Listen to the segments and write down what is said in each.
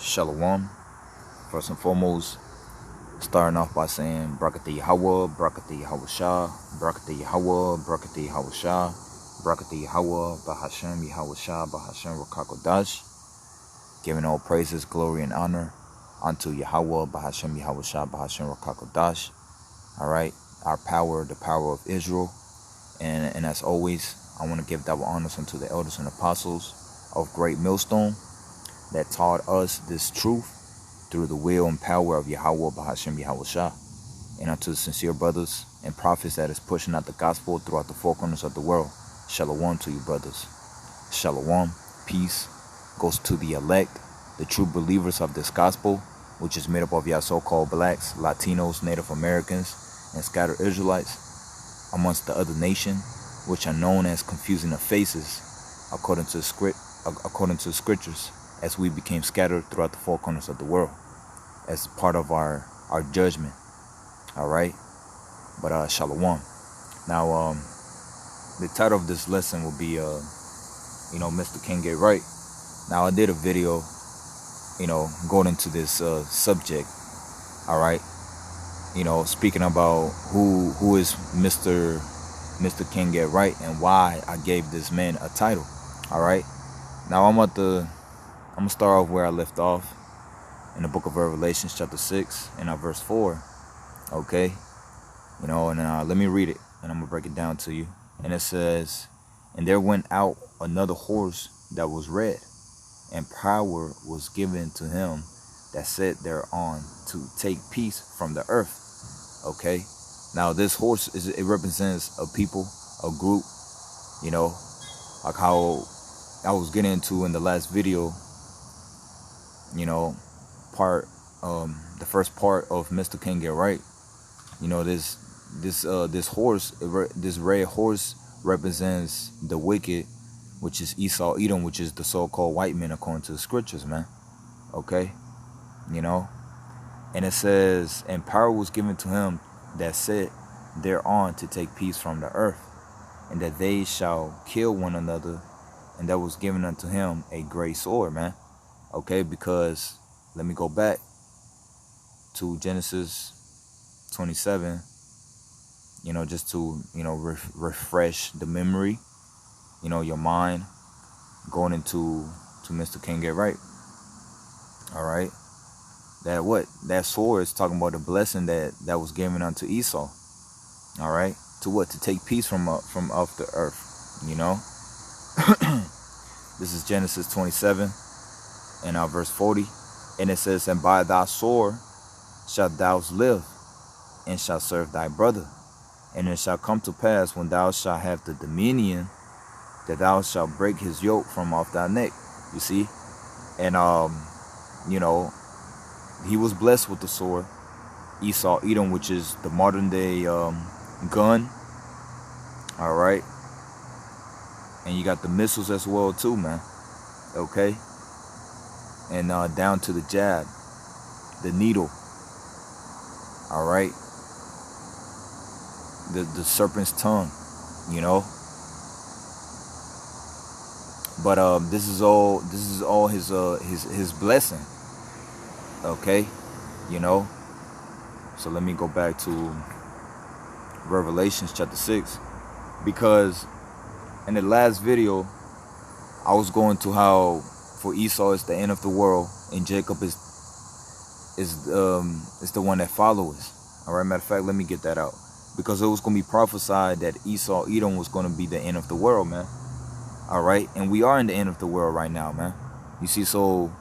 Shalom. First and foremost, starting off by saying Brakatah Yahweh, Brakatah Yahweh Shah, Brakatah Yahweh, Brakatah Yahweh Shah, Brakatah Yahweh, Bahashem Yahweh Shah, Bahashem Rakakodash, giving all praises, glory, and honor unto Yahweh, Bahashem Yahweh Shah, Bahashem Rakakodash. Alright, our power, the power of Israel. And as always, I want to give double honors unto the elders and apostles of Great Millstone that taught us this truth through the will and power of Yahweh, Bahashem Yahweh Shah, and unto the sincere brothers and prophets that is pushing out the gospel throughout the four corners of the world. Shalom to you, brothers. Shalom, peace goes to the elect, the true believers of this gospel, which is made up of your so-called blacks, Latinos, Native Americans, and scattered Israelites, amongst the other nation, which are known as confusing of faces, according to the scriptures, as we became scattered throughout the four corners of the world, as part of our judgment. Alright? But shalom. Now the title of this lesson will be Mr. King Get Right. Now I did a video, going into this subject. Alright? Speaking about who is Mr. King Get Right and why I gave this man a title. Alright? Now I'm gonna start off where I left off in the book of Revelation, chapter 6, and verse 4. Okay? Let me read it, and I'm going to break it down to you. And it says, "And there went out another horse that was red, and power was given to him that sat thereon to take peace from the earth." Okay? Now this horse, it represents a people, a group, like how I was getting into in the last video, the first part of Mr. King Get Right. This horse, this red horse represents the wicked, which is Esau, Edom, which is the so-called white men according to the scriptures, man. Okay? And it says, "And power was given to him that sat thereon to take peace from the earth, and that they shall kill one another, and that was given unto him a great sword," man. Okay, because let me go back to Genesis 27, just to, refresh the memory, your mind, going into Mr. King Get Right. All right. That sword is talking about the blessing that was given unto Esau. All right. To what? To take peace from off the earth, This is Genesis 27 and verse 40. And it says, "And by thy sword shalt thou live, and shalt serve thy brother. And it shall come to pass, when thou shalt have the dominion, that thou shalt break his yoke from off thy neck." You see? And he was blessed with the sword, Esau, Edom, which is the modern day gun. All right. And you got the missiles as well too, man. Okay. And down to the jab, the needle. All right. The serpent's tongue, But this is all his blessing. Okay, So let me go back to Revelations chapter 6, because in the last video I was going to how for Esau is the end of the world, and Jacob is the one that follows. All right, matter of fact, let me get that out, because it was going to be prophesied that Esau, Edom was going to be the end of the world, man. All right, and we are in the end of the world right now, man. You see, so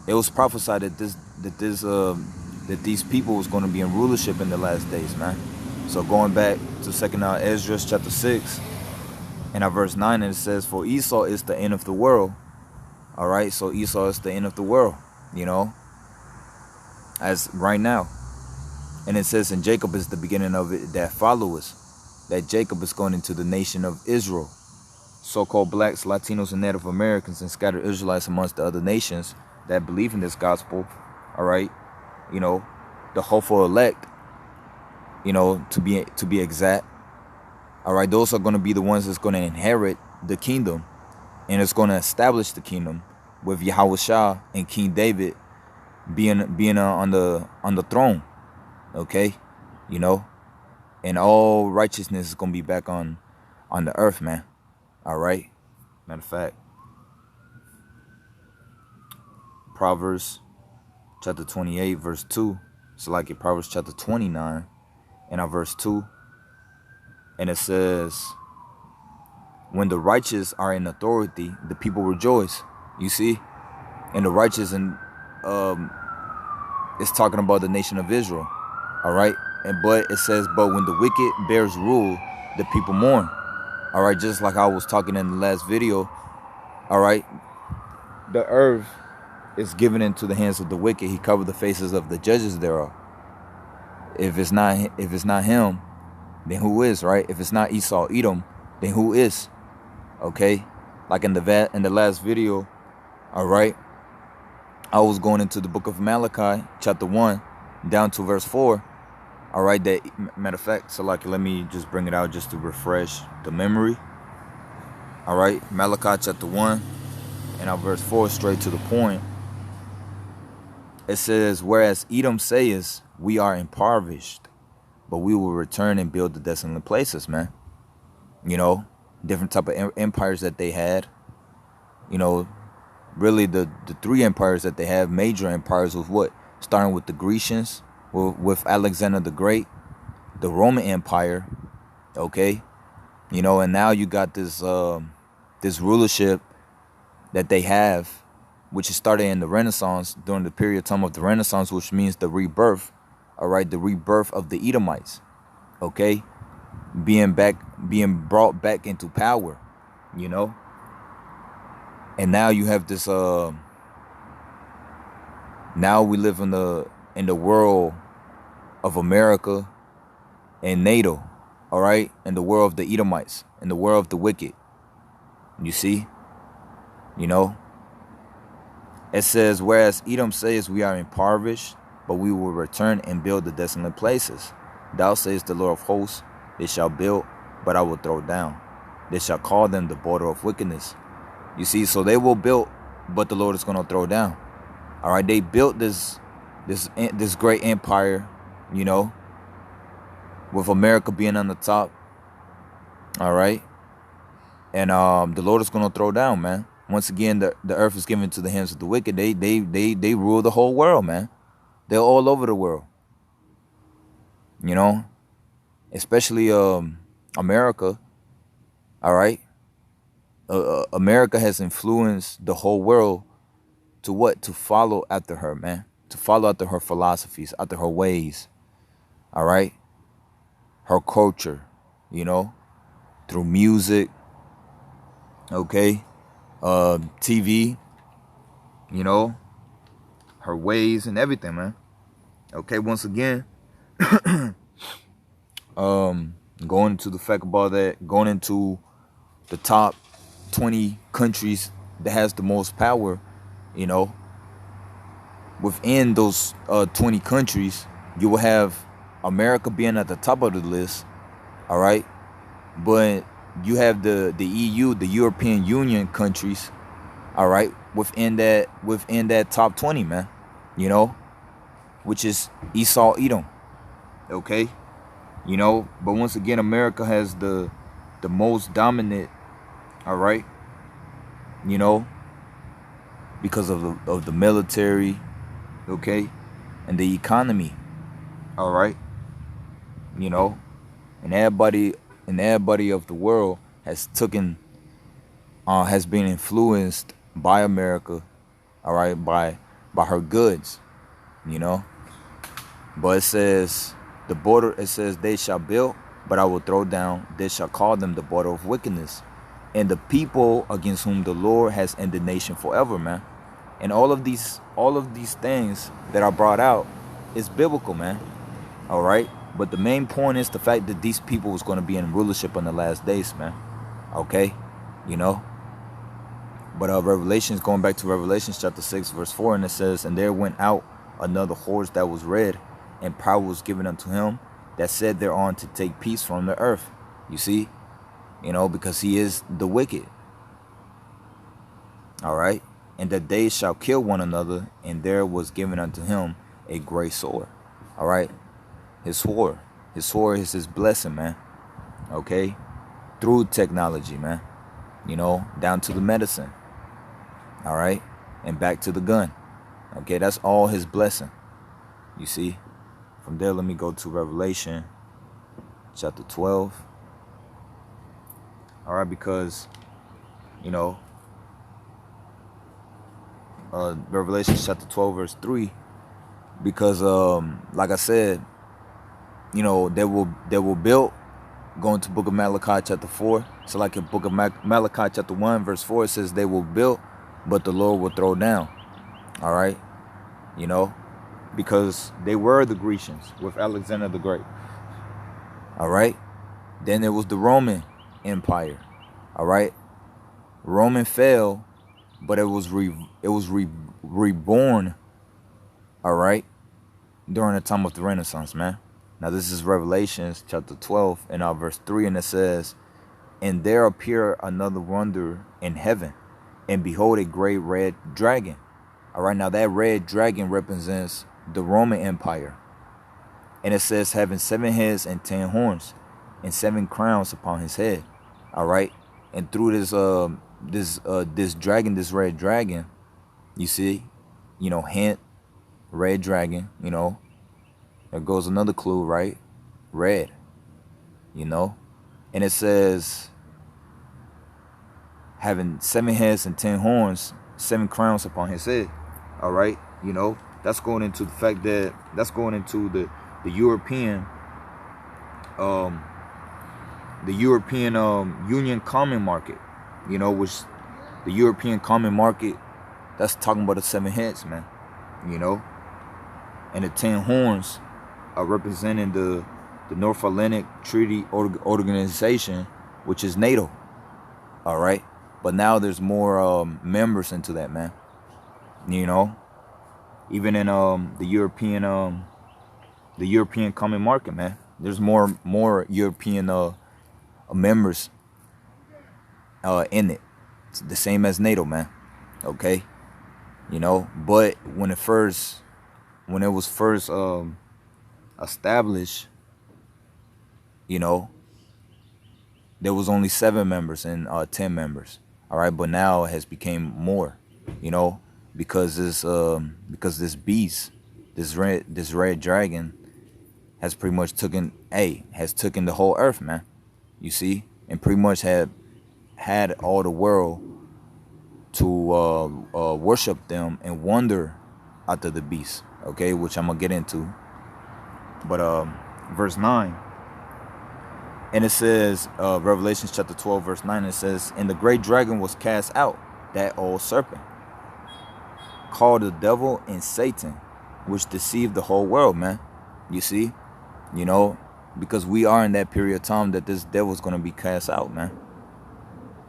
it was prophesied that these people was going to be in rulership in the last days, man. So going back to second Ezra chapter 6 and verse 9, and it says, "For Esau is the end of the world." All right, so Esau is the end of the world, as right now. And it says, "And Jacob is the beginning of it that followeth." That Jacob is going into the nation of Israel, so-called blacks, Latinos, and Native Americans, and scattered Israelites amongst the other nations that believe in this gospel. All right, the hopeful elect, to be exact. All right, those are going to be the ones that's going to inherit the kingdom, and it's going to establish the kingdom with Yahweh Shah and King David being on the throne. Okay, you know, and all righteousness is gonna be back on the earth, man. All right. Matter of fact, Proverbs chapter 28, verse 2. So like in Proverbs chapter 29 and verse 2, and it says, when the righteous are in authority, the people rejoice. You see? And the righteous, and it's talking about the nation of Israel. All right. But it says, but when the wicked bears rule, the people mourn. All right. Just like I was talking in the last video. All right. The earth is given into the hands of the wicked. He covered the faces of the judges thereof. If it's not him, then who is, right? If it's not Esau, Edom, then who is? Okay. Like in the last video, all right, I was going into the book of Malachi, chapter 1, down to verse 4. All right, that matter of fact, so like, let me just bring it out just to refresh the memory. All right, Malachi chapter 1 and verse 4, straight to the point. It says, whereas Edom says, we are impoverished, but we will return and build the desolate places, man. You know, different type of empires that they had. You know, really the three empires that they have, major empires, was what? Starting with the Grecians, with Alexander the Great, the Roman Empire, okay? You know, and now you got this this rulership that they have, which is started in the Renaissance, during the period of time of the Renaissance, which means the rebirth, all right, the rebirth of the Edomites, okay? Being brought back into power, you know? And now you have this now we live in the world of America and NATO, all right, in the world of the Edomites, in the world of the wicked. You see, you know, it says, whereas Edom says, we are impoverished, but we will return and build the desolate places. Thou sayest, the Lord of hosts, they shall build, but I will throw down. They shall call them the border of wickedness. You see, so they will build, but the Lord is going to throw down. All right, they built this great empire, you know, with America being on the top. All right, and the Lord is going to throw down, man. Once again, the earth is given to the hands of the wicked. They rule the whole world, man. They're all over the world. You know, especially America. All right. America has influenced the whole world to what? To follow after her, man. To follow after her philosophies, after her ways. All right. Her culture, you know, through music. Okay. TV, you know, her ways and everything, man. Okay. Once again, going into the fact about that, going into the top 20 countries that has the most power, you know, within those 20 countries, you will have America being at the top of the list, all right? But you have the EU, the European Union countries, all right, within that top 20, man, you know, which is Esau, Edom, okay? You know, but once again, America has the most dominant, all right, you know, because of the military, okay, and the economy, all right, you know, and everybody of the world has been influenced by America, all right, by her goods, you know. But it says they shall build, but I will throw down. They shall call them the border of wickedness, and the people against whom the Lord has indignation forever, man. And all of these things that are brought out is biblical, man. All right. But the main point is the fact that these people was going to be in rulership in the last days, man. Okay. You know. But going back to Revelations chapter 6, verse 4, and it says, and there went out another horse that was red, and power was given unto him that said thereon to take peace from the earth. You see, you know, because he is the wicked. All right. and that they shall kill one another, and there was given unto him a great sword. All right, his sword is his blessing, man. Okay, through technology, man, you know, down to the medicine. All right, and back to the gun. Okay, that's all his blessing. You see, from there, let me go to Revelation chapter 12. All right, because, you know, Revelation chapter 12 verse 3, because like I said, you know, they will build, going to book of Malachi chapter 4. So like in book of Malachi chapter 1 verse 4, it says they will build, but the Lord will throw down. All right, you know, because they were the Grecians with Alexander the Great. All right, then there was the Roman Empire. All right, Roman fell, but it was reborn. All right, during the time of the Renaissance, man. Now this is Revelation chapter 12 and verse 3, and it says, and there appeared another wonder in heaven, and behold, a great red dragon. All right, now that red dragon represents the Roman Empire, and it says having 7 heads and 10 horns, and 7 crowns upon his head. All right, and through this dragon, this red dragon, you see, you know, hint, red dragon, you know, there goes another clue, right? Red, you know, and it says having 7 heads and 10 horns, 7 crowns upon his head. All right, you know, that's going into the fact that that's going into the European Union Common Market, you know, which the European Common Market, that's talking about the 7 heads, man, you know, and the 10 horns are representing the North Atlantic Treaty Organization, which is NATO. All right, but now there's more members into that, man. You know, even in the European Common Market, man, there's more European members in it. It's the same as NATO, man. Okay, you know, but when it was first established, you know, there was only 7 members and 10 members. All right, but now it has become more, you know, because this beast, this red dragon, has pretty much taken the whole earth, man. You see, and pretty much had all the world to worship them and wonder after the beast. Okay, which I'm gonna get into. But verse 9, and it says, Revelation chapter 12 verse 9, it says, and the great dragon was cast out, that old serpent, called the devil and Satan, which deceived the whole world, man. You see, you know, because we are in that period of time that this devil's gonna be cast out, man.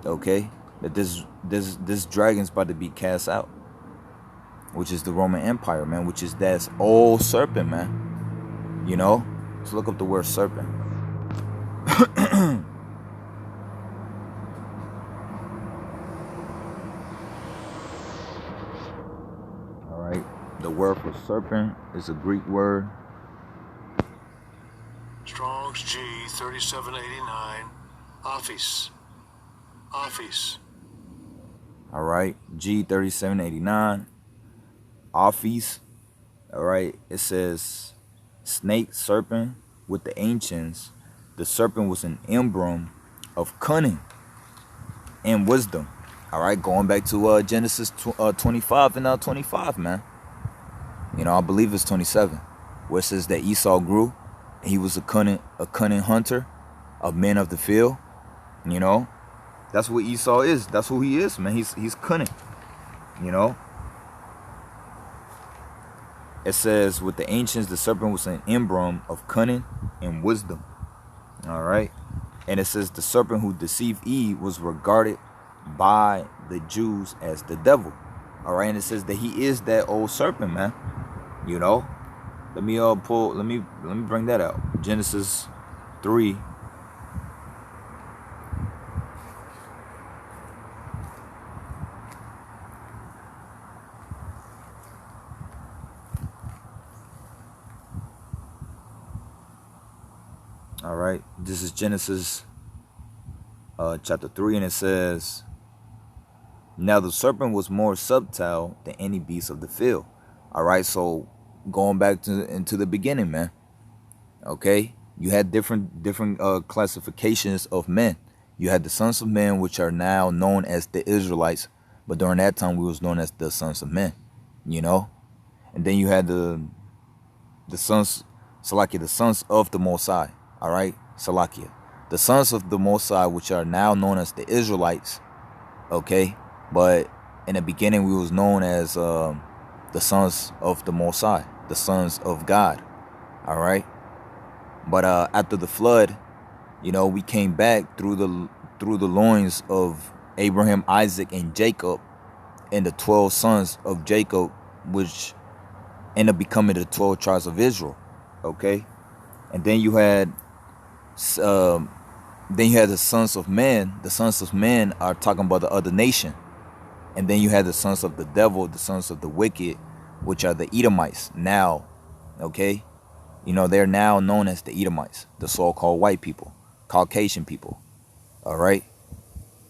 Okay, that this dragon's about to be cast out, which is the Roman Empire, man, which is that old serpent, man. You know, let's look up the word serpent. All right, the word for serpent is a Greek word. Strong's G 3789, Office. All right, G 3789, Office. All right, it says snake, serpent. With the ancients, the serpent was an emblem of cunning and wisdom. All right, going back to Genesis 25 and 25, man. You know, I believe it's 27, where it says that Esau grew. He was a cunning hunter, a man of the field. You know, that's what Esau is. That's who he is, man. He's cunning. You know. It says, with the ancients, the serpent was an emblem of cunning and wisdom. All right. And it says the serpent who deceived Eve was regarded by the Jews as the devil. All right. And it says that he is that old serpent, man. You know, let me bring that out. Genesis 3. All right. This is Genesis chapter 3, and it says, now the serpent was more subtle than any beast of the field. All right. So going back into the beginning, man. Okay. You had different classifications of men. You had the sons of men, which are now known as the Israelites, but during that time we was known as the sons of men. You know, and then you had the sons, Salakia, the sons of the Most High. All right, Salakia, the sons of the Most High, which are now known as the Israelites. Okay, but in the beginning we was known as the sons of the Most High, the sons of God. All right, but after the flood, you know, we came back through the loins of Abraham, Isaac, and Jacob, and the 12 sons of Jacob, which ended up becoming the 12 tribes of Israel. Okay, and then you had the sons of men. The sons of men are talking about the other nation, and then you had the sons of the devil, the sons of the wicked, which are the Edomites. Now, okay, you know, they're now known as the Edomites, the so-called white people, Caucasian people. All right,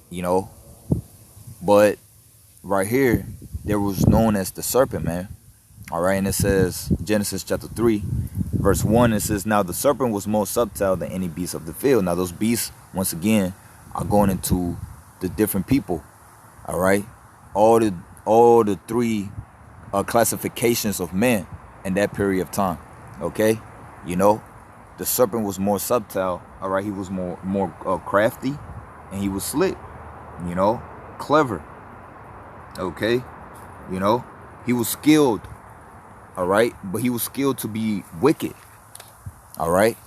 you know, but right here there was known as the serpent, man. All right, and it says, Genesis chapter 3, verse 1, it says, now the serpent was more subtle than any beast of the field. Now those beasts, once again, are going into the different people. All right, all the three classifications of men in that period of time. Okay, you know, the serpent was more subtle. All right, he was more crafty, and he was slick. You know, clever. Okay, you know, he was skilled. All right, but he was skilled to be wicked. All right,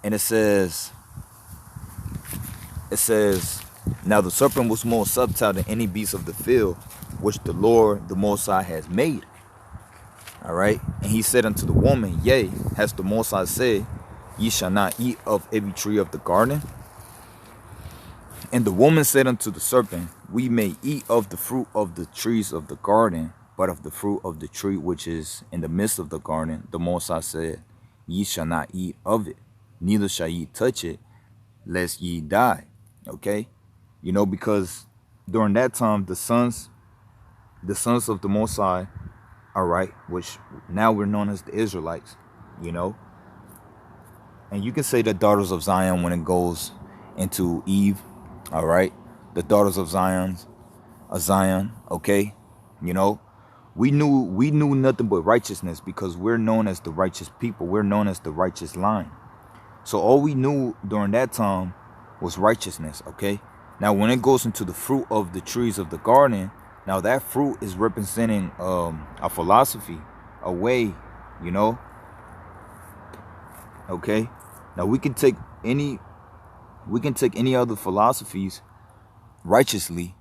and it says, now the serpent was more subtle than any beast of the field, which the Lord, the Most High, has made. All right, and he said unto the woman, yea, has the Most High said, ye shall not eat of every tree of the garden? And the woman said unto the serpent, we may eat of the fruit of the trees of the garden, but of the fruit of the tree which is in the midst of the garden, the Most High said, ye shall not eat of it, neither shall ye touch it, lest ye die. Okay, you know, because during that time the sons of the Most High, all right, which now we're known as the Israelites, you know, and you can say the daughters of Zion when it goes into Eve. All right, the daughters of Zion, okay, you know, we knew nothing but righteousness, because we're known as the righteous people. We're known as the righteous line. So all we knew during that time was righteousness. Okay, now when it goes into the fruit of the trees of the garden, now that fruit is representing a philosophy, a way, you know. Okay, now we can take any other philosophies, righteously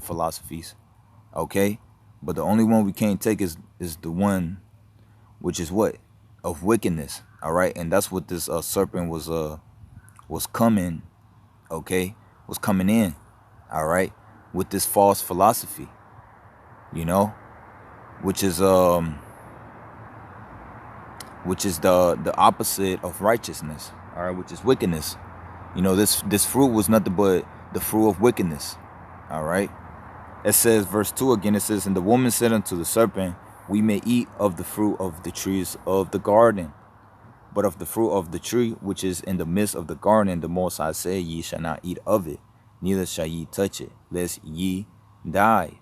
philosophies. Okay, but the only one we can't take is the one which is what? Of wickedness. All right, and that's what this serpent was coming, okay, was coming in. All right, with this false philosophy, you know, which is the opposite of righteousness. All right, which is wickedness. You know, this fruit was nothing but the fruit of wickedness. All right. It says, verse 2 again, it says, and the woman said unto the serpent, we may eat of the fruit of the trees of the garden, but of the fruit of the tree which is in the midst of the garden, the Most High said, ye shall not eat of it, neither shall ye touch it, lest ye die.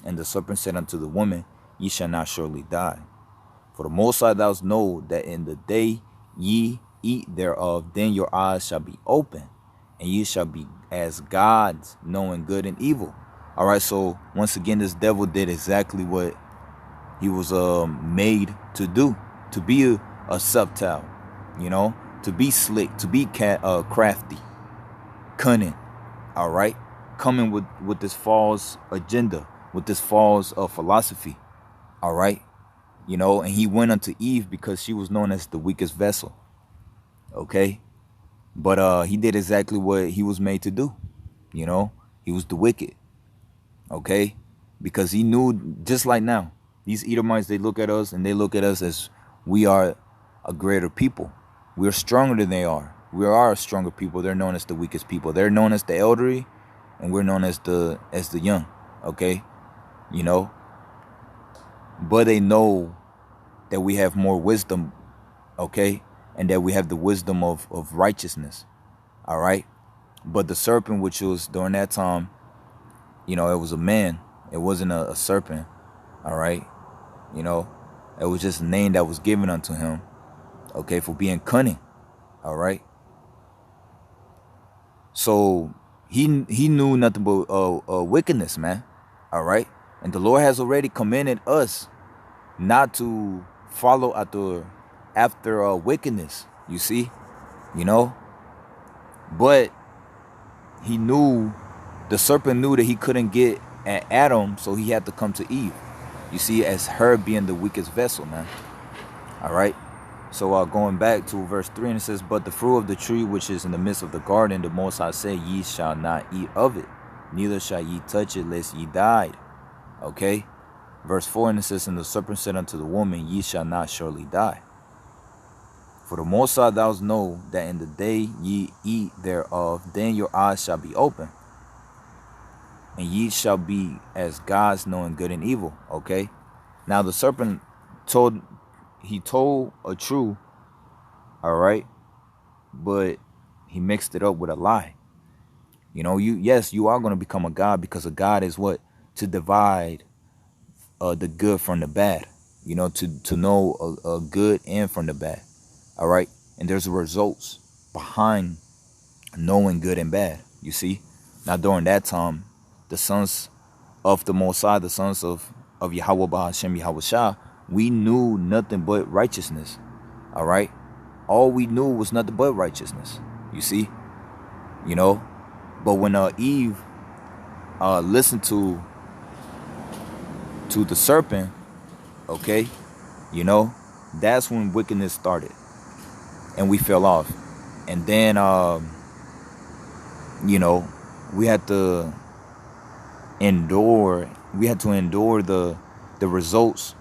And the serpent said unto the woman, ye shall not surely die. For the Most High thou know that in the day ye eat thereof, then your eyes shall be open, and ye shall be as gods, knowing good and evil. All right, so once again, this devil did exactly what he was made to do, to be a subtle, you know, to be slick, to be crafty, cunning. All right, coming with this false agenda, with this false philosophy. All right, you know, and he went unto Eve because she was known as the weakest vessel. Okay, but he did exactly what he was made to do. You know, he was the wicked. Okay, because he knew, just like now, these Edomites, they look at us and they look at us as we are a greater people. We're stronger than they are. We are stronger people. They're known as the weakest people. They're known as the elderly, and we're known as the young. Okay, you know. But they know that we have more wisdom. Okay, and that we have the wisdom of righteousness. All right. But the serpent, which was during that time, it was a man. It wasn't a serpent. All right. It was just a name that was given unto him. Okay, for being cunning. All right. So he knew nothing but wickedness, man. All right. And the Lord has already commanded us not to follow after wickedness. You see, but he knew, the serpent knew that he couldn't get at Adam, so he had to come to Eve. You see, as her being the weakest vessel, man. All right. So going back to verse 3, and it says, but the fruit of the tree which is in the midst of the garden, the Most High said, ye shall not eat of it, neither shall ye touch it, lest ye die. Okay. Verse 4, and it says, and the serpent said unto the woman, ye shall not surely die. For the Most High thou know that in the day ye eat thereof, then your eyes shall be open, and ye shall be as gods, knowing good and evil. Okay. Now the serpent told a truth, all right, but he mixed it up with a lie. You are going to become a god, because a god is what? To divide the good from the bad, to know a good and from the bad. All right. And there's results behind knowing good and bad. You see, now during that time, the sons of the Most High, the sons of Yahweh Bahashem Yahweh Shah, we knew nothing but righteousness. All right. All we knew was nothing but righteousness. You see, but when Eve listened to the serpent, okay, that's when wickedness started, and we fell off. And then we had to endure the results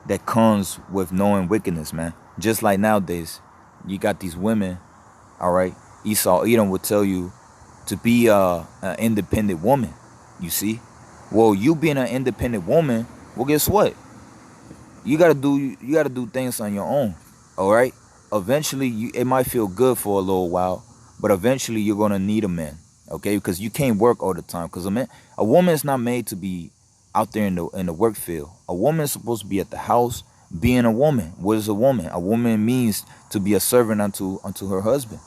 that comes with knowing wickedness, man. Just like nowadays, you got these women, all right. Edom would tell you to be an independent woman. You see, well, you being an independent woman, well, guess what? You gotta do things on your own. All right. Eventually, it might feel good for a little while, but eventually you're gonna need a man. Okay, because you can't work all the time. Because a woman is not made to be out there in the work field. A woman is supposed to be at the house, being a woman. What is a woman? A woman means to be a servant unto her husband.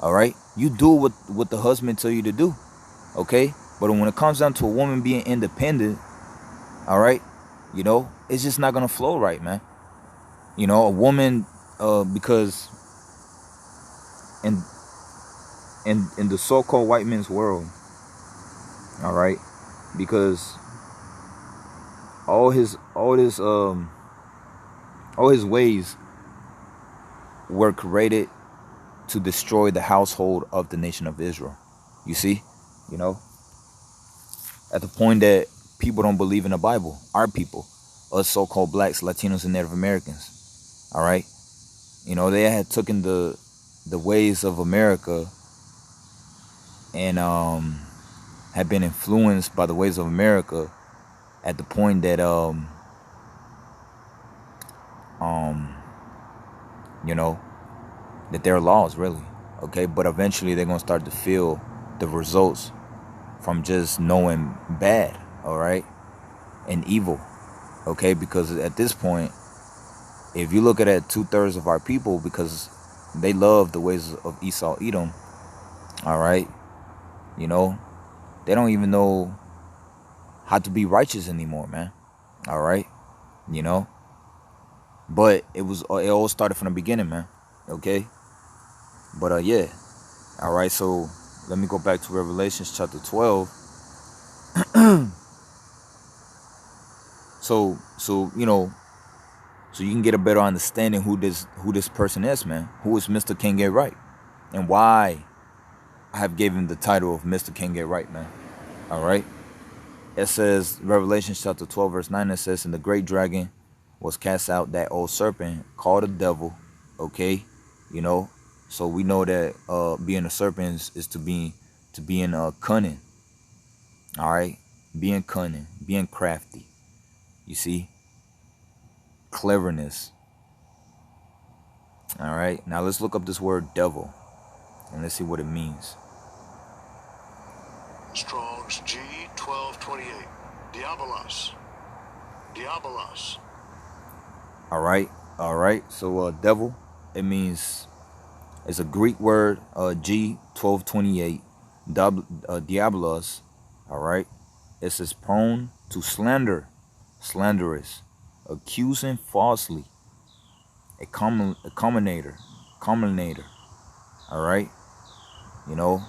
All right, you do what the husband tell you to do. Okay, but when it comes down to a woman being independent, all right, it's just not gonna flow right, man. A woman, because in the so-called white man's world, all right, because all his ways were created to destroy the household of the nation of Israel. You see, at the point that people don't believe in the Bible, our people, us so-called blacks, Latinos, and Native Americans, all right, they had taken the ways of America and had been influenced by the ways of America at the point that that they're laws, really. Okay, but eventually they're gonna start to feel the results from just knowing bad, all right, and evil. Okay, because at this point, if you look at it, 2/3 of our people, because they love the ways of Esau, Edom, all right, they don't even know how to be righteous anymore, man. All right, but it all started from the beginning, man. Okay, but yeah, all right. So let me go back to Revelations chapter 12. So you can get a better understanding who this person is, man. Who is Mr. King Get Right, and why I have given him the title of Mr. King Get Right, man. All right. It says, Revelation chapter 12, verse 9, it says, and the great dragon was cast out, that old serpent called the devil, okay, you know. So we know that being a serpent is to being cunning. All right, being cunning, being crafty. You see, cleverness. All right, now let's look up this word devil and let's see what it means. Strong's G 1228. Diabolos. Diabolos. All right. So devil, it means, it's a Greek word, G 1228, diabolos. All right, it says prone to slander, slanderous, accusing falsely, a commonator. All right, you know,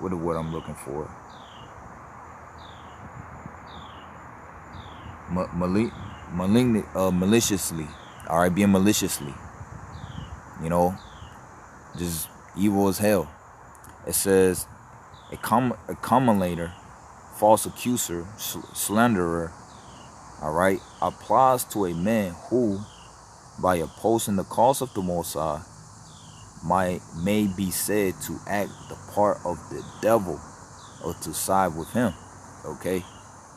what the word I'm looking for? Maliciously. All right, being maliciously. You know, just evil as hell. It says a commonator, false accuser, slanderer. All right, applies to a man who, by opposing the cause of the Most High, may be said to act the part of the devil or to side with him. Okay,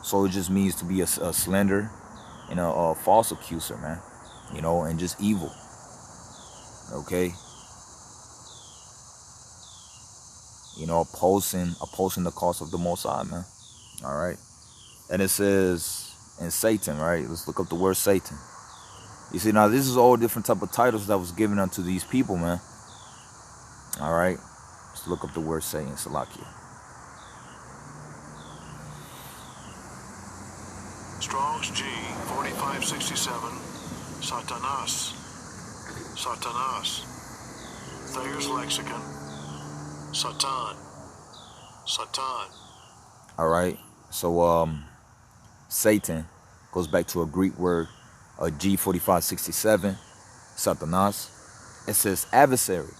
so it just means to be a slender and a false accuser, man. You know, and just evil. Okay, you know, opposing the cause of the Most High, man. All right, and it says in Satan, right? Let's look up the word Satan. You see, now this is all different type of titles that was given unto these people, man. All right, let's look up the word Satan, Salakia. Strong's G 4567. Satanas. Satanas. Thayer's lexicon. Satan. Satan. All right, so Satan goes back to a Greek word, G 4567, Satanas. It says adversary,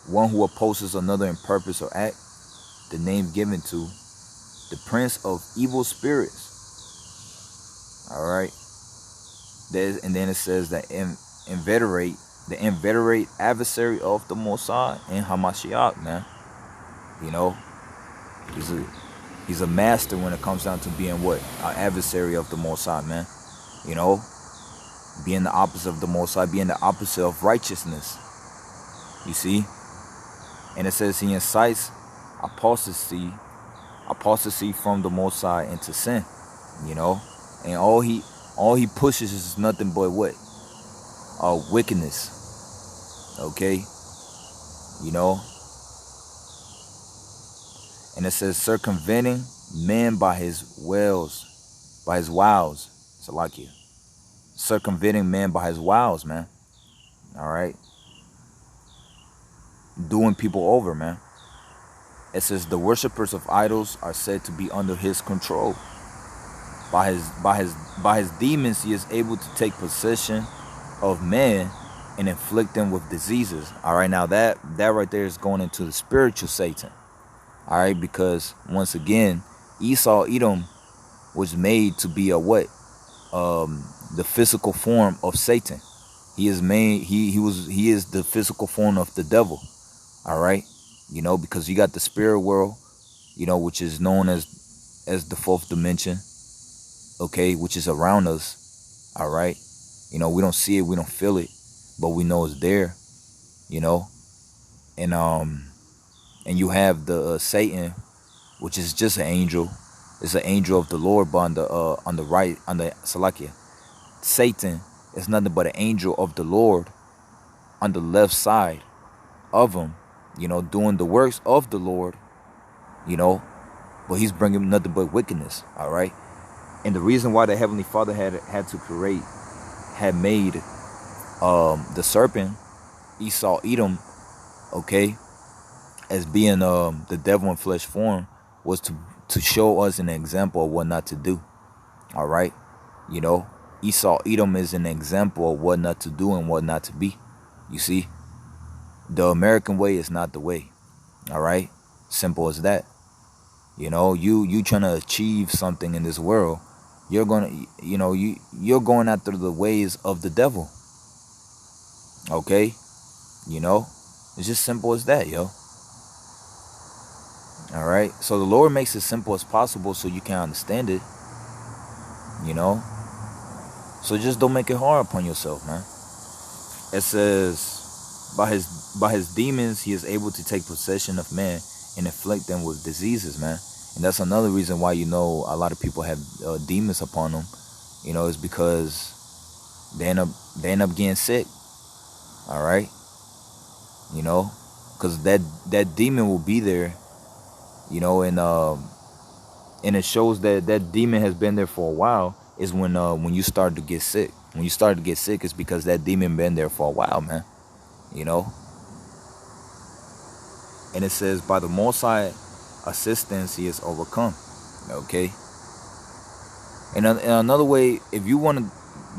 one who opposes another in purpose or act, the name given to the prince of evil spirits. All right, and then it says that the inveterate adversary of the Most High and Hamashiach, man. You know, he's a master when it comes down to being what? An adversary of the Most High, man. You know, being the opposite of the Most High, being the opposite of righteousness. You see? And it says he incites apostasy from the Most High into sin. You know? And all he pushes is nothing but what? Wickedness. Okay? You know? And it says circumventing men by his wiles. It's like you. Circumventing man by his wiles, man. All right? Doing people over, man. It says the worshippers of idols are said to be under his control. By his demons, he is able to take possession of man and inflict them with diseases. All right, now that right there is going into the spiritual Satan. All right, because once again, Edom was made to be a what? The physical form of Satan. He is the physical form of the devil. All right, you know, because you got the spirit world, you know, which is known as the fourth dimension. Okay, which is around us. All right, you know, we don't see it, we don't feel it, but we know it's there. You know, and you have the Satan, which is just an angel. It's an angel of the Lord, but on the right, on the Salakia. Satan is nothing but an angel of the Lord on the left side of him, you know, doing the works of the Lord, you know, but he's bringing nothing but wickedness. All right, and the reason why the Heavenly Father had made the serpent, Edom, okay, as being the devil in flesh form, was to show us an example of what not to do. All right, you know, Edom is an example of what not to do and what not to be. You see, the American way is not the way. All right, simple as that. You know, you trying to achieve something in this world, You're gonna, you're going after the ways of the devil. Okay, it's just simple as that, yo. All right. So the Lord makes it simple as possible so you can understand it. So just don't make it hard upon yourself, man. It says, by his demons, he is able to take possession of man and inflict them with diseases, man. And that's another reason why, a lot of people have demons upon them. Is because they end up getting sick. All right. Because that demon will be there, and it shows that demon has been there for a while. Is when you start to get sick. When you start to get sick, it's because that demon been there for a while, man. And it says, by the Most High assistance, he is overcome. Okay. And another way, if you want to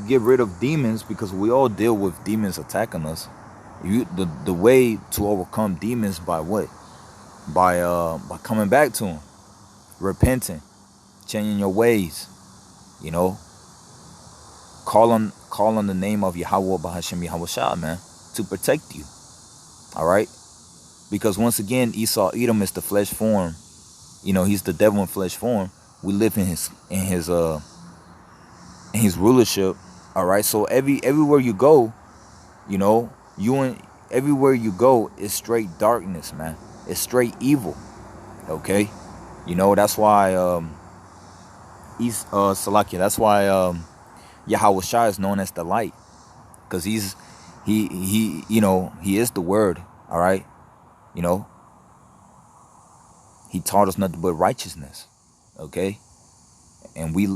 get rid of demons, because we all deal with demons attacking us, the way to overcome demons by what? By coming back to him, repenting, changing your ways. Call on the name of Yahweh Bahashem Yahweh Shah, man, to protect you. All right. Because once again, Esau Edom is the flesh form. He's the devil in flesh form. We live in his rulership. All right. So everywhere you go, everywhere you go is straight darkness, man. It's straight evil. Okay. That's why Salakia. That's why Yahweh Shah is known as the light, because he is the word. All right. He taught us nothing but righteousness. Okay. And we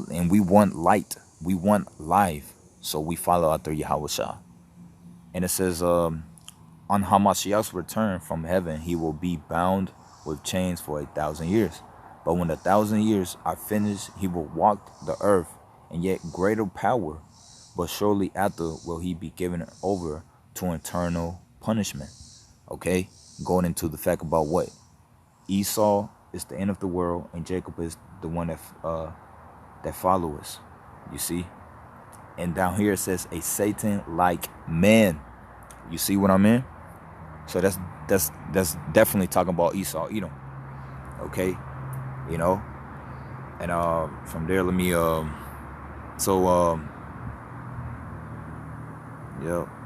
want light. We want life. So we follow after Yahweh Shah. And it says, on Hamashiach's return from heaven, he will be bound with chains for 1,000 years. But when the 1,000 years are finished, he will walk the earth in yet greater power. But shortly after will he be given over to eternal punishment. Okay? Going into the fact about what? Esau is the end of the world, and Jacob is the one that follows. You see? And down here it says a Satan-like man. You see what I mean? So that's definitely talking about Esau Edom. Okay? And from there let me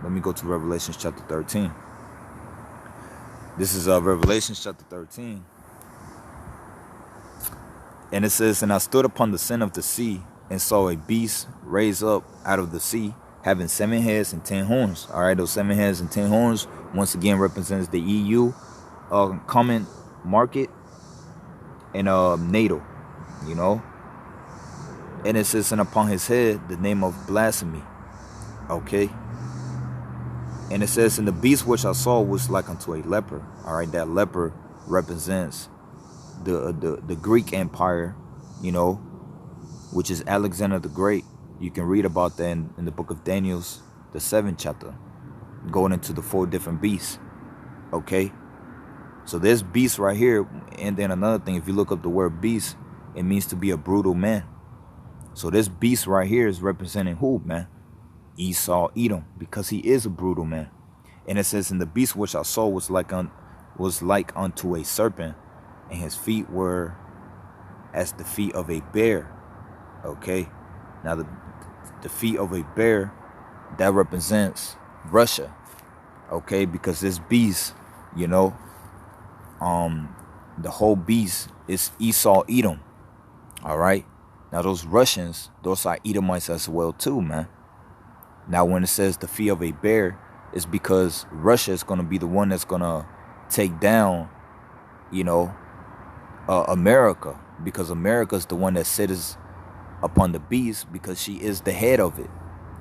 let me go to Revelation chapter 13. This is Revelation chapter 13. And it says, and I stood upon the sand of the sea and saw a beast raised up out of the sea, having 7 heads and 10 horns. All right, those 7 heads and 10 horns once again represents the EU, common market, and NATO. And it says, and upon his head the name of blasphemy. Okay. And it says, and the beast which I saw was like unto a leper. All right, that leper represents the Greek Empire, which is Alexander the Great. You can read about that in the book of Daniel, the 7th chapter, going into the 4 different beasts. Okay, so this beast right here, and then another thing, if you look up the word beast, it means to be a brutal man. So this beast right here is representing who, man? Esau Edom, because he is a brutal man. And it says, and the beast which I saw was like unto a serpent, and his feet were as the feet of a bear. Okay, now the feet of a bear, that represents Russia. Okay, because this beast, the whole beast is Esau Edom. All right, now those Russians, those are Edomites as well too, man. Now when it says the feet of a bear, it's because Russia is going to be the one that's going to take down, America, because America is the one that sits upon the beast, because she is the head of it.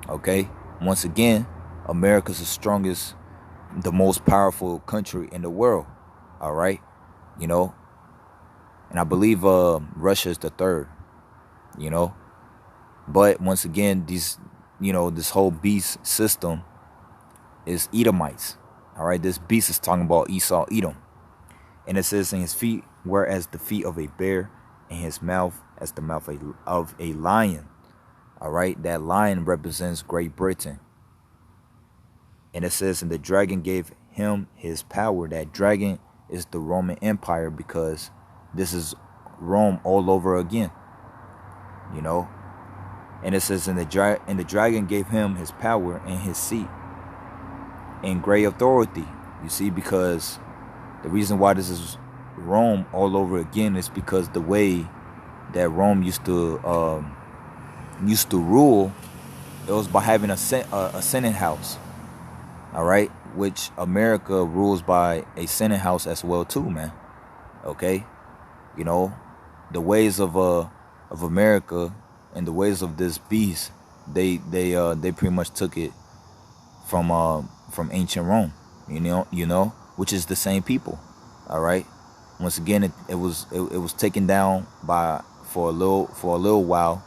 Okay, once again, America's the strongest, the most powerful country in the world. All right, and I believe Russia is the third. But once again, these, this whole beast system is Edomites. All right, this beast is talking about Esau Edom. And it says, in his feet were as the feet of a bear, and his mouth as the mouth of a lion. All right, that lion represents Great Britain. And it says, and the dragon gave him his power. That dragon is the Roman Empire, because this is Rome all over again, you know. And it says, and the dragon gave him his power and his seat and great authority. You see, because the reason why this is Rome all over again is because the way that Rome used to rule, it was by having a Senate house. All right, which America rules by a Senate house as well too, man. Okay, you know, the ways of America and the ways of this beast, they pretty much took it from ancient Rome, you know, which is the same people. All right, once again, it was taken down by for a little while.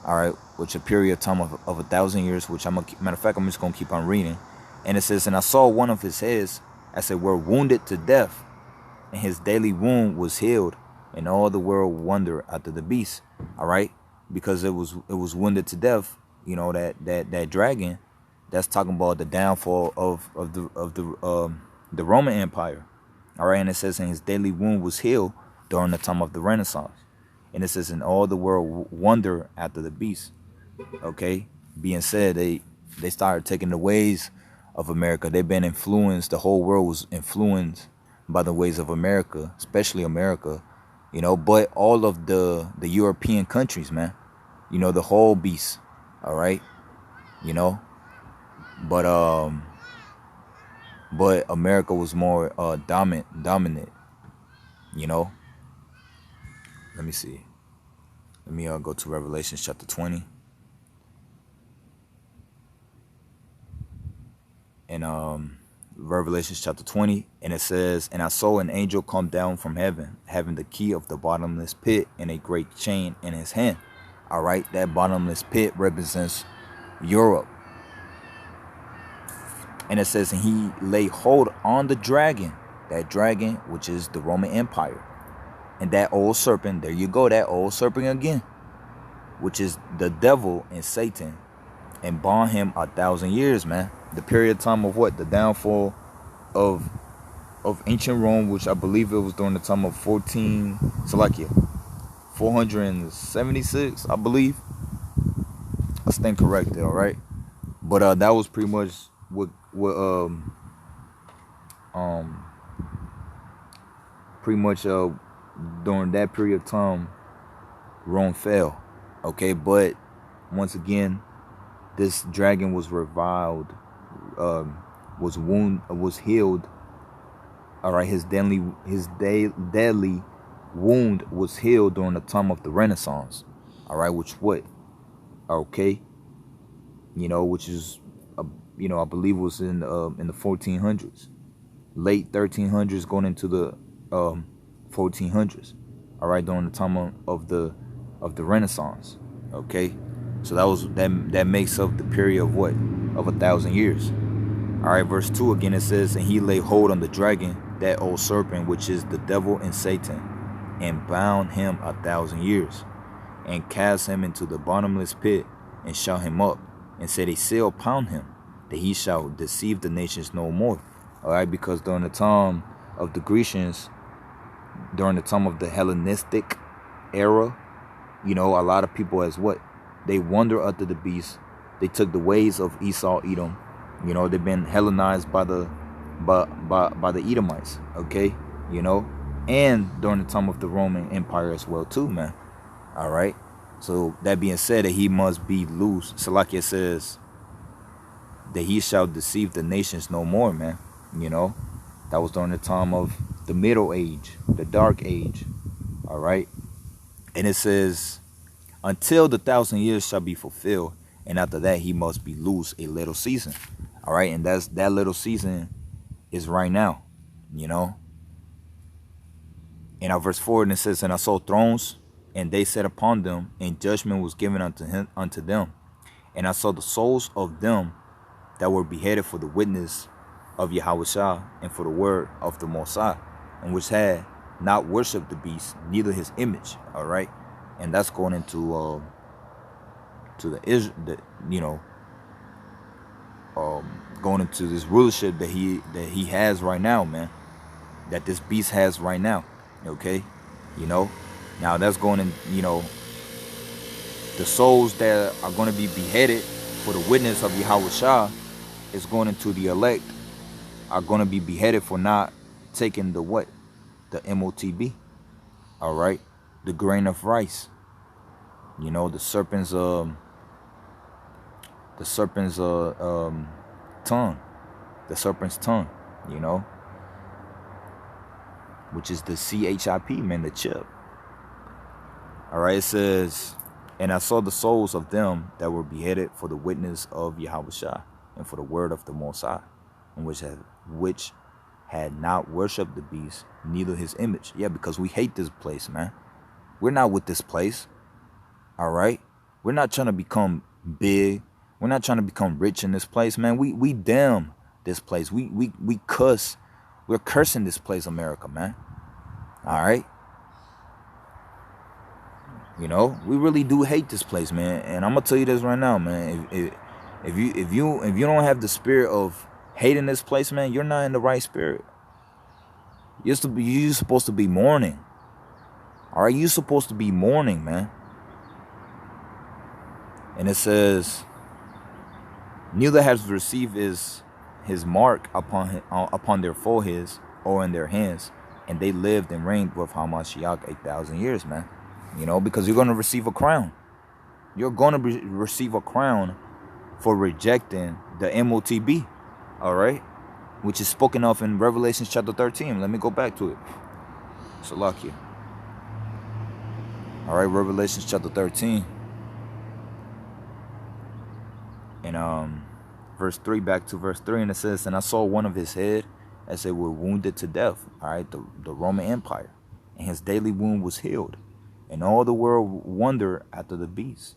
All right, which a period of time of 1,000 years, which matter of fact, I'm just gonna keep on reading. And it says, and I saw one of his heads as it were wounded to death, and his daily wound was healed, and all the world wondered after the beast. All right, because it was wounded to death. You know, that dragon, that's talking about the downfall of the Roman Empire. All right, and it says, and his daily wound was healed during the time of the Renaissance. And it says, and all the world wonder after the beast. Okay, being said, they started taking the ways of America. They've been influenced. The whole world was influenced by the ways of America, especially America, you know. But all of the European countries, man, you know, the whole beast. All right, you know. But America was more dominant, you know. Let me see. Let me go to Revelation chapter 20. And Revelation chapter 20, and it says, and I saw an angel come down from heaven, having the key of the bottomless pit and a great chain in his hand. All right, that bottomless pit represents Europe. And it says, and he laid hold on the dragon, that dragon which is the Roman Empire, and that old serpent. There you go, that old serpent again, which is the devil and Satan, and bound him 1,000 years, man. The period of time of what? The downfall of ancient Rome, which I believe it was during the time of 476, I believe. I stand corrected, all right? But that was pretty much what during that period of time Rome fell. Okay, but once again, this dragon was reviled, was healed. All right, his deadly wound was healed during the time of the Renaissance. All right, which what? Okay, you know, which is, you know, I believe it was in the 1400s, late 1300s, going into the 1400s. All right, during the time of the Renaissance. Okay, so that makes up the period of what? Of 1,000 years. All right, verse 2 again, it says, and he laid hold on the dragon, that old serpent, which is the devil and Satan, and bound him 1,000 years, and cast him into the bottomless pit, and shut him up, and set a seal upon him, that he shall deceive the nations no more. All right, because during the time of the Grecians, during the time of the Hellenistic era, you know, a lot of people as what? They wander after the beast. They took the ways of Esau, Edom. You know, they've been Hellenized by the Edomites. Okay, you know, and during the time of the Roman Empire as well too, man. All right. So that being said, that he must be loose. Salakia says that he shall deceive the nations no more, man. You know, that was during the time of the Middle Age, the Dark Age. All right. And it says, until the 1,000 years shall be fulfilled, and after that he must be loose a little season. All right, and that little season is right now, you know. And verse 4, and it says, and I saw thrones, and they sat upon them, and judgment was given unto them. And I saw the souls of them that were beheaded for the witness of Yahushua and for the word of the Most High, and which had not worshipped the beast, neither his image. All right, and that's going into the going into this rulership that he has right now, man. That this beast has right now. Okay, now that's going in, the souls that are going to be beheaded for the witness of Yahweh Shah is going into the elect are going to be beheaded for not taking the what? The MOTB. All right, the grain of rice. The serpent's tongue, the serpent's tongue, which is the CHIP, man, the chip. All right, it says, and I saw the souls of them that were beheaded for the witness of Yahweh Shah and for the word of the Most High, and which had not worshipped the beast, neither his image. Yeah, because we hate this place, man. We're not with this place. All right, we're not trying to become big. We're not trying to become rich in this place, man. We damn this place. We cuss. We're cursing this place, America, man. All right. We really do hate this place, man. And I'm gonna tell you this right now, man. If you don't have the spirit of hating this place, man, you're not in the right spirit. You're supposed to be mourning. All right, you're supposed to be mourning, man. And it says, neither has received his mark upon their foreheads or in their hands, and they lived and reigned with Hamashiach 8,000 years, man. Because you're going to receive a crown. You're going to receive a crown for rejecting the MOTB, all right, which is spoken of in Revelation chapter 13. Let me go back to it. Salakia. All right, Revelation chapter 13. And verse 3, back to verse 3, and it says, and I saw one of his head as they were wounded to death, all right, the Roman Empire, and his daily wound was healed, and all the world wondered after the beast,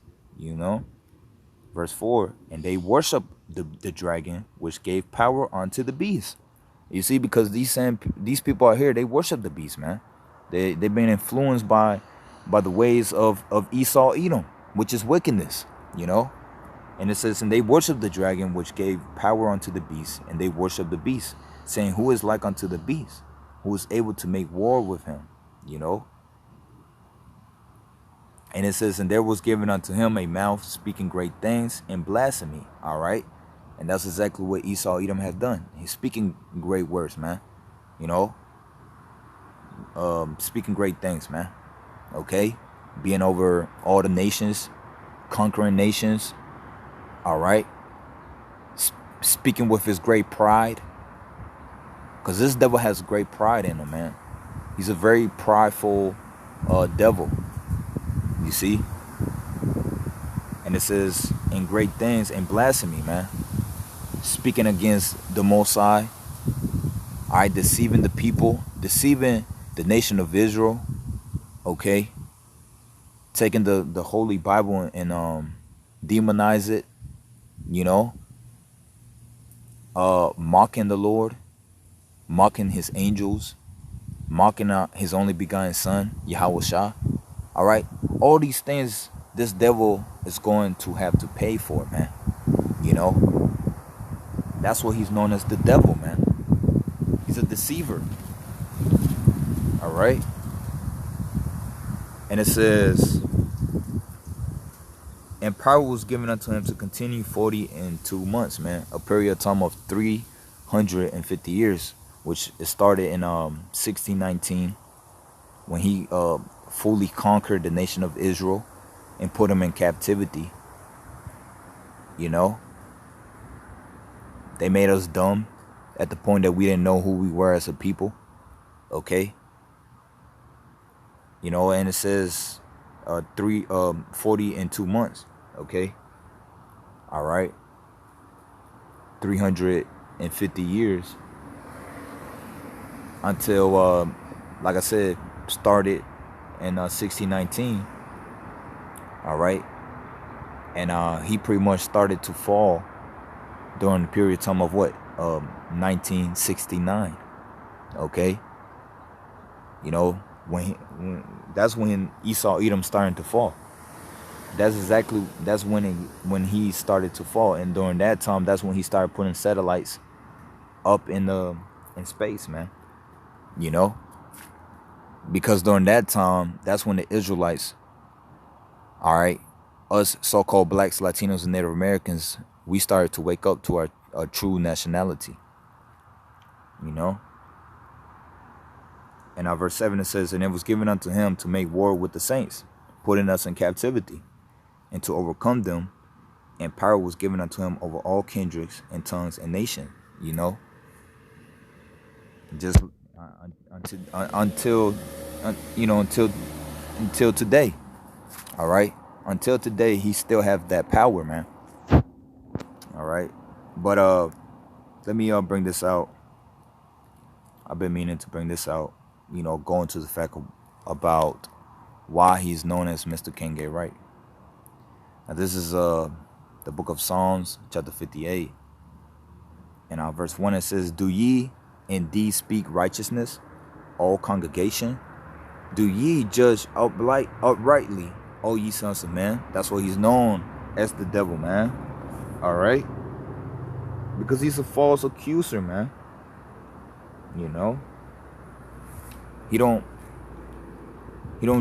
Verse 4, and they worship the dragon, which gave power unto the beast. You see, because these people out here, they worship the beast, man. They've been influenced by the ways of Esau, Edom, which is wickedness, And it says, and they worship the dragon, which gave power unto the beast, and they worship the beast, saying, who is like unto the beast, who is able to make war with him, And it says, and there was given unto him a mouth speaking great things and blasphemy, all right? And that's exactly what Esau, Edom has done. He's speaking great words, man, speaking great things, man, okay? Being over all the nations, conquering nations, all right, speaking with his great pride, because this devil has great pride in him, man. He's a very prideful devil, you see. And it says, in great things and blasphemy, man, speaking against the Most High, all right, deceiving the people, deceiving the nation of Israel, okay, taking the Holy Bible and demonize it, mocking the Lord, mocking his angels, mocking his only begotten son, Yahweh Shah. All right, all these things this devil is going to have to pay for, man. That's what he's known as, the devil, man. He's a deceiver. All right. And it says, and power was given unto him to continue 42 months, man. A period of time of 350 years, which it started in 1619, when he fully conquered the nation of Israel and put them in captivity. They made us dumb at the point that we didn't know who we were as a people. Okay. And it says 42 months. Okay. All right. 350 years until like I said, started in 1619. All right. And he pretty much started to fall during the period of time of what? 1969. Okay. That's when Esau, Edom starting to fall. that's when he started to fall. And during that time, that's when he started putting satellites up in space, man. You know, because during that time, that's when the Israelites, all right, us so-called blacks, Latinos, and Native Americans, we started to wake up to our true nationality. You know. And our verse 7, it says, and it was given unto him to make war with the saints, putting us in captivity, and to overcome them. And power was given unto him over all kindreds and tongues and nations. You know, just until today. All right, until today, he still have that power, man. All right, but let me bring this out. I've been meaning to bring this out. You know, going to the fact about why he's known as Mr. King Gay Right. Now, this is the book of Psalms, chapter 58. And verse 1, it says, do ye indeed speak righteousness, all congregation? Do ye judge uprightly, O ye sons of men? That's what he's known as, the devil, man. All right? Because he's a false accuser, man. You know? He don't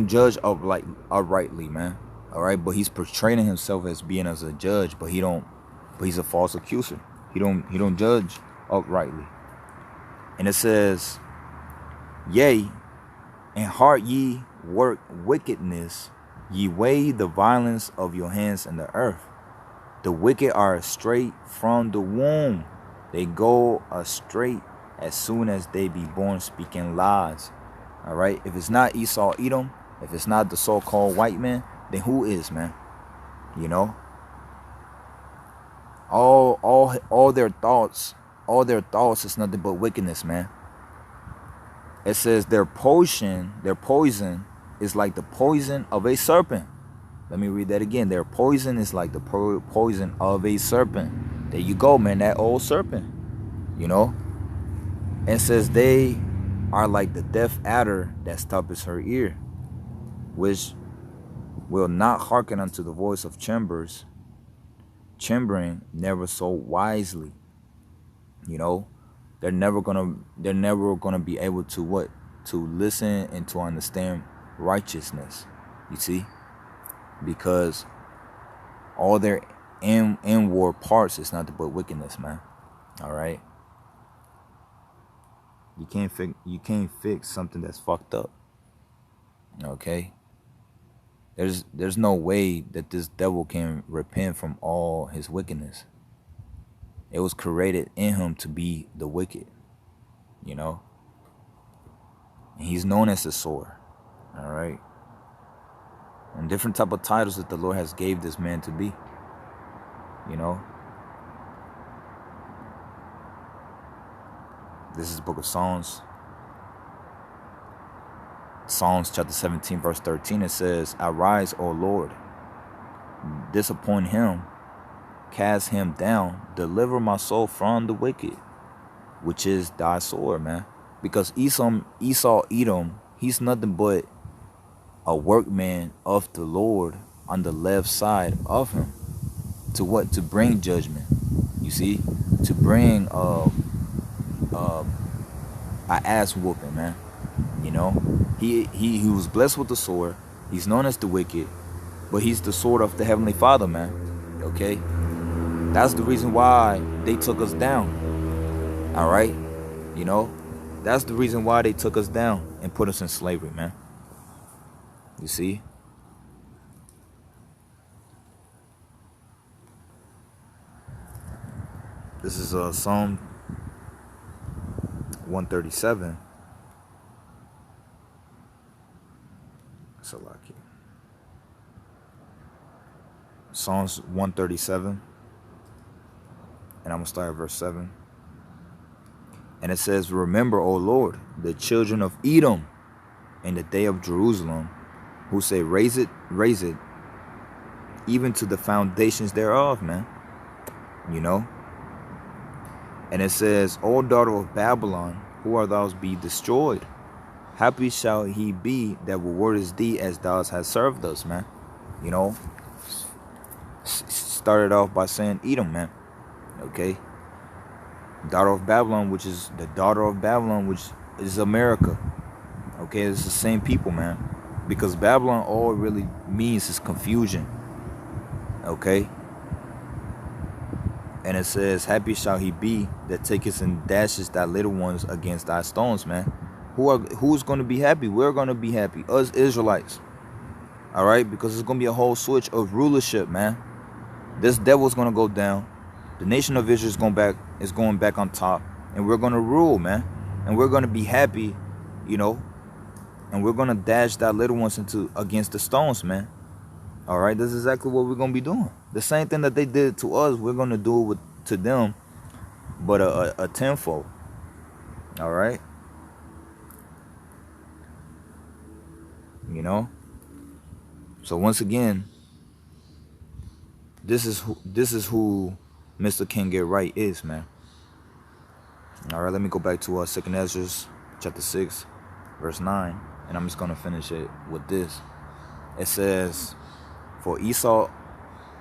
judge uprightly, man. All right, but he's portraying himself as being as a judge, but he's a false accuser. He don't judge uprightly. And it says, yea, in heart ye work wickedness, ye weigh the violence of your hands in the earth. The wicked are astray from the womb. They go astray as soon as they be born, speaking lies. All right, if it's not Esau, Edom, if it's not the so-called white man, then who is, man? You know, all their thoughts is nothing but wickedness, man. It says their poison is like the poison of a serpent. Let me read that again. Their poison is like the poison of a serpent. There you go, man. That old serpent. You know. And it says they are like the deaf adder that stoppeth her ear, which will not hearken unto the voice of chambering never so wisely. You know, they're never gonna be able to what? To listen and to understand righteousness. You see? Because all their inward parts is nothing but wickedness, man. All right. You can't fix something that's fucked up. Okay. There's no way that this devil can repent from all his wickedness. It was created in him to be the wicked, you know. And he's known as the sword. All right. And different type of titles that the Lord has gave this man to be, you know. This is the book of Psalms. Psalms chapter 17, verse 13. It says, arise, O Lord, disappoint him, cast him down, deliver my soul from the wicked, which is thy sword, man. Because Esau, Edom, he's nothing but a workman of the Lord on the left side of him. To what? To bring judgment. You see? To bring a ass whooping, man. You know? He was blessed with the sword. He's known as the wicked, but he's the sword of the Heavenly Father, man. Okay? That's the reason why they took us down. All right? You know? That's the reason why they took us down and put us in slavery, man. You see? This is Psalm 137. Salaki. Psalms 137. And I'm going to start at verse 7. And it says, remember, O Lord, the children of Edom in the day of Jerusalem, who say, raise it, even to the foundations thereof, man. You know? And it says, O daughter of Babylon, who art thou be destroyed? Happy shall he be that rewardeth thee as thou hast served us, man. You know? started off by saying Edom, man. Okay. Daughter of Babylon, which is the daughter of Babylon, which is America. Okay, it's the same people, man. Because Babylon, all it really means is confusion. Okay. And it says, happy shall he be that taketh and dashes thy little ones against thy stones, man. Who's going to be happy? We're going to be happy. Us Israelites. All right? Because it's going to be a whole switch of rulership, man. This devil's going to go down. The nation of Israel is going back on top. And we're going to rule, man. And we're going to be happy, you know. And we're going to dash thy little ones against the stones, man. All right? This is exactly what we're going to be doing. The same thing that they did to us, we're going to do it to them. But a tenfold. All right? You know? So once again, this is who Mr. Can Get Right is, man. All right, let me go back to 2nd Ezra chapter 6, verse 9, and I'm just gonna finish it with this. It says, for Esau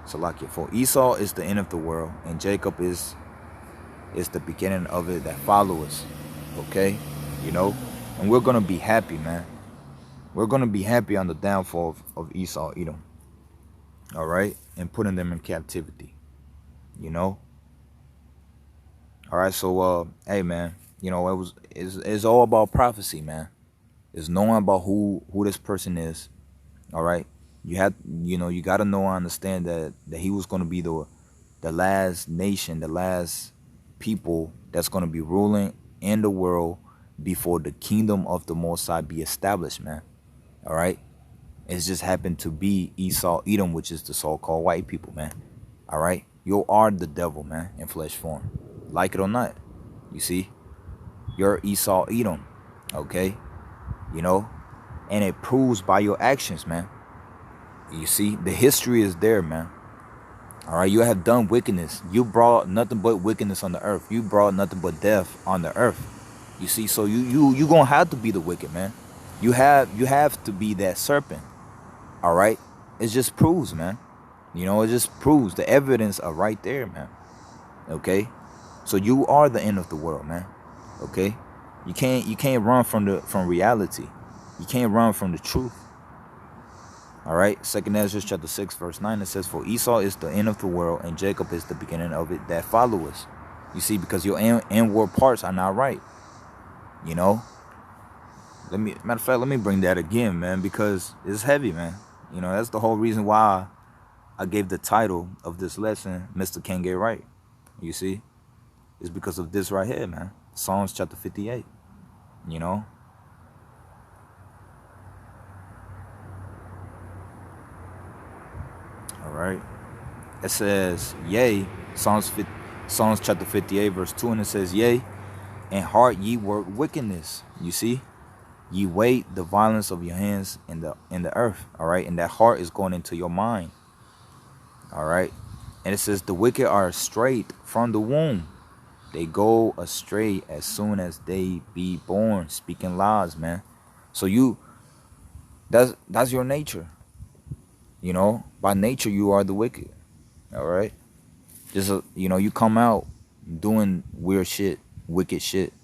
is the end of the world, and Jacob is the beginning of it that follows. Okay, you know, and we're gonna be happy, man. We're going to be happy on the downfall of Esau, Edom. All right? And putting them in captivity. You know? All right, so, hey, man. You know, it's all about prophecy, man. It's knowing about who this person is. All right? You got to know and understand that he was going to be the last nation, the last people that's going to be ruling in the world before the kingdom of the Most High be established, man. All right, it's just happened to be Esau, Edom, which is the so-called white people, man. All right, you are the devil, man, in flesh form, like it or not. You see, you're Esau, Edom, okay? You know, and it proves by your actions, man. You see, the history is there, man. All right, you have done wickedness. You brought nothing but wickedness on the earth. You brought nothing but death on the earth. You see, so you gonna have to be the wicked, man. You have to be that serpent. All right? It just proves, man. You know, it just proves the evidence are right there, man. Okay? So you are the end of the world, man. Okay? You can't run from reality. You can't run from the truth. All right? 2nd Ezra chapter 6 verse 9, it says, for Esau is the end of the world, and Jacob is the beginning of it that follows. You see, because your inward parts are not right. You know? Matter of fact, let me bring that again, man, because it's heavy, man. You know, that's the whole reason why I gave the title of this lesson, Mr. Can Get Right. You see? It's because of this right here, man. Psalms chapter 58. You know? All right. It says, yea, Psalms chapter 58, verse 2, and it says, yea, in heart ye work wickedness. You see? Ye wait the violence of your hands in the earth. All right. And that heart is going into your mind. All right. And it says the wicked are straight from the womb. They go astray as soon as they be born, speaking lies, man. So that's your nature. You know, by nature you are the wicked. All right. Just you come out doing weird shit, wicked shit.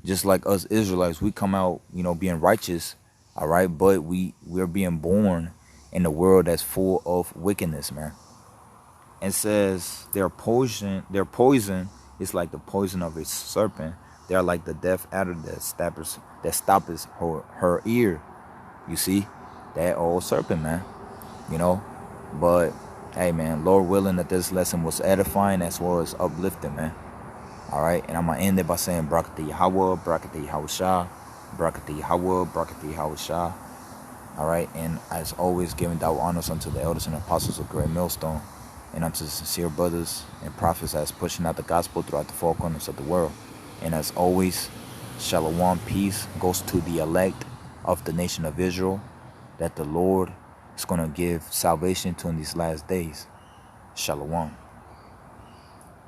Just like us Israelites, we come out, being righteous, all right? But we're being born in a world that's full of wickedness, man. It says their poison is like the poison of a serpent. They're like the deaf adder that stoppeth her ear. You see, that old serpent, man. But hey, man, Lord willing that this lesson was edifying as well as uplifting, man. All right, and I'm going to end it by saying Barakatah Yahweh, Barakatah Yahushua, Barakatah Yahweh, Barakatah Yahushua. All right, and as always, giving thou honors unto the elders and apostles of Great Millstone, and unto the sincere brothers and prophets as pushing out the gospel throughout the four corners of the world. And as always, Shalom, peace goes to the elect of the nation of Israel, that the Lord is going to give salvation to in these last days. Shalom.